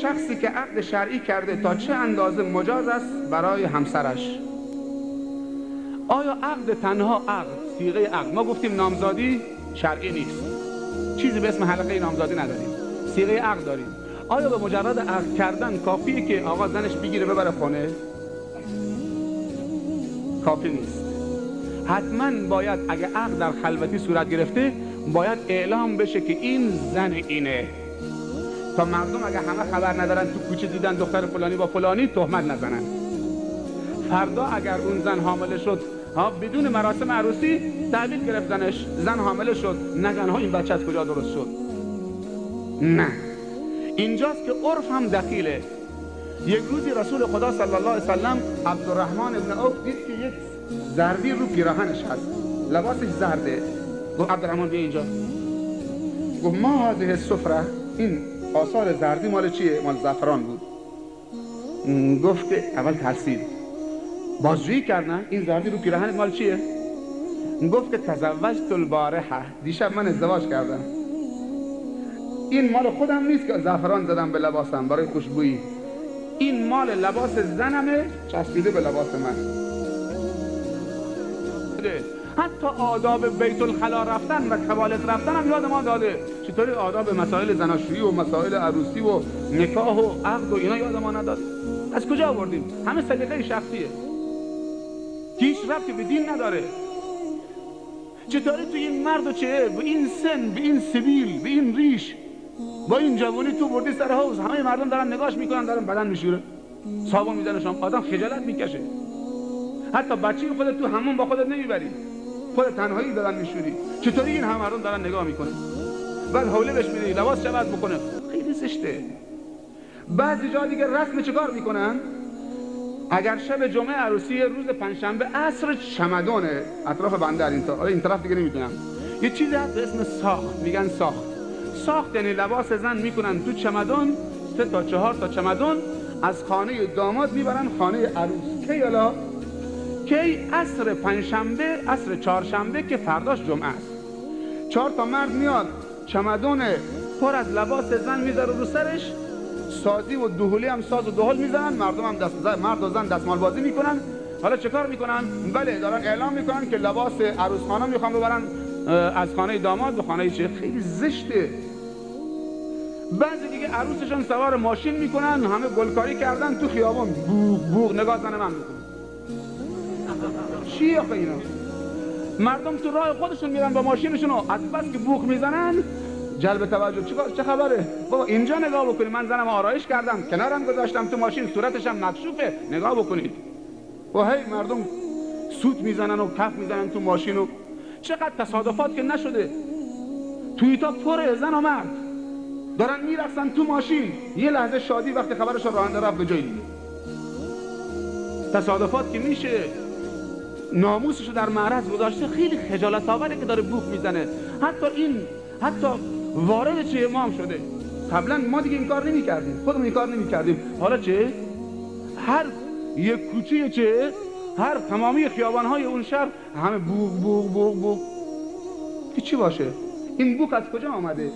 شخصی که عقد شرعی کرده تا چه اندازه مجاز است برای همسرش؟ آیا عقد تنها عقد، صیغه عقد، ما گفتیم نامزادی شرعی نیست، چیزی به اسم حلقه نامزادی نداریم، صیغه عقد داریم. آیا به مجرد عقد کردن کافیه که آقا زنش بگیره ببره خونه؟ کافی نیست. حتما باید اگه عقد در خلوتی صورت گرفته باید اعلام بشه که این زن اینه، تا مردم اگه همه خبر ندارن تو کوچه دیدن دختر فلانی با فلانی تهمت نزنن. فردا اگر اون زن حامله شد بدون مراسم عروسی تحویل گرفت زنش، زن حامله شد، نگن ها این بچه از کجا درست شد. نه، اینجاست که عرف هم دخیله. یک روزی رسول خدا صلی الله علیه وسلم عبدالرحمن ابن عوف دید که یک زردی رو پیراهنش هست، لباسش زرده. گفت عبدالرحمن بیا اینجا. گفت ما هذه السفره، این آثار زردی مال چیه؟ مال زعفران بود. گفت که اول ترسید، بازجویی کردن این زردی رو پیراهن مال چیه؟ گفت که تزوجت البارحه، دیشب من ازدواج کردم، این مال خودم نیست که زعفران زدم به لباسم برای خوشبویی، این مال لباس زنمه چسبیده به لباس من. حتی آداب بیت الخلا رفتن و توالت رفتن هم یاد ما داده. چطوری آداب مسائل زناشویی و مسائل عروسی و نکاح و عقد و اینا یاد ما نداده؟ از کجا آوردیم؟ همه سلیقه شخصیه، هیچ ربطی به دین نداره. چطوری تو این مرد و چه به این سن، به این سبیل، به این ریش، با این جوانی تو بردی سر حوض، همه مردم دارن نگاش میکنن، دارن بدن میشوره، صابون میزنه شام، آدم خجالت میکشه. حتی بچه خودت تو همون با خودت نمیبری، خودت تنهایی دارن میشوری. چطوری این همه مردم دارن نگاه میکنن؟ بعد حوله بهش میدی لباس عوض بکنه، خیلی زشته. بعضی جا دیگه رسم چیکار میکنن؟ اگر شب جمعه عروسی روز پنجشنبه عصر چمدونه اطراف بندر این طرف دیگه نمیتونم، یه چیزی هست به اسم ساخت، میگن ساخت یعنی لباس زن میکنن تو چمدون، 3 تا 4 تا چمدون از خانه داماد میبرن خانه عروس. کی حالا؟ کی؟ عصر پنجشنبه، عصر چهارشنبه که فرداش جمعه است. 4 تا مرد میاد چمدون پر از لباس زن میذاره رو سرش، سازی و دهولی هم ساز و دهل میزنن، مردم هم مرد و زن دستمال بازی میکنن. حالا چه کار میکنن؟ بله دارن اعلام میکنن که لباس عروس خانم میخوان ببرن از خانه داماد به خانه چه. خیلی زشته. بعضی دیگه عروسشون سوار ماشین میکنن، همه گلکاری کردن تو خیابان، بوغ نگاه زن من میکنن. چی آخه اینا؟ مردم تو راه خودشون میرن با ماشینشون، از بس که بوغ میزنن جلب توجه. چه خبره؟ بابا اینجا نگاه بکنید، من زنم آرایش کردم، کنارم گذاشتم تو ماشین، صورتشم مکشوفه، نگاه بکنید. و هی مردم سوت میزنن و کف میزنن تو ماشین. و چقدر تصادفات که نشده، توییتا پر زن و مرد دارن میرقصن تو ماشین، یه لحظه شادی وقتی خبرش راننده رفت به جای دیگه. تصادفات که میشه، ناموسشو در معرض گذاشته. خیلی خجالت آوره که داره بوق میزنه. حتی وارد چه امام شده. قبلا ما دیگه این کار نمی‌کردیم، خودمون این کار نمی‌کردیم. حالا چه؟ هر یک کوچه چه؟ هر تمامی خیابان‌های اون شهر همه بوق. که چی باشه؟ این بوق از کجا آمده؟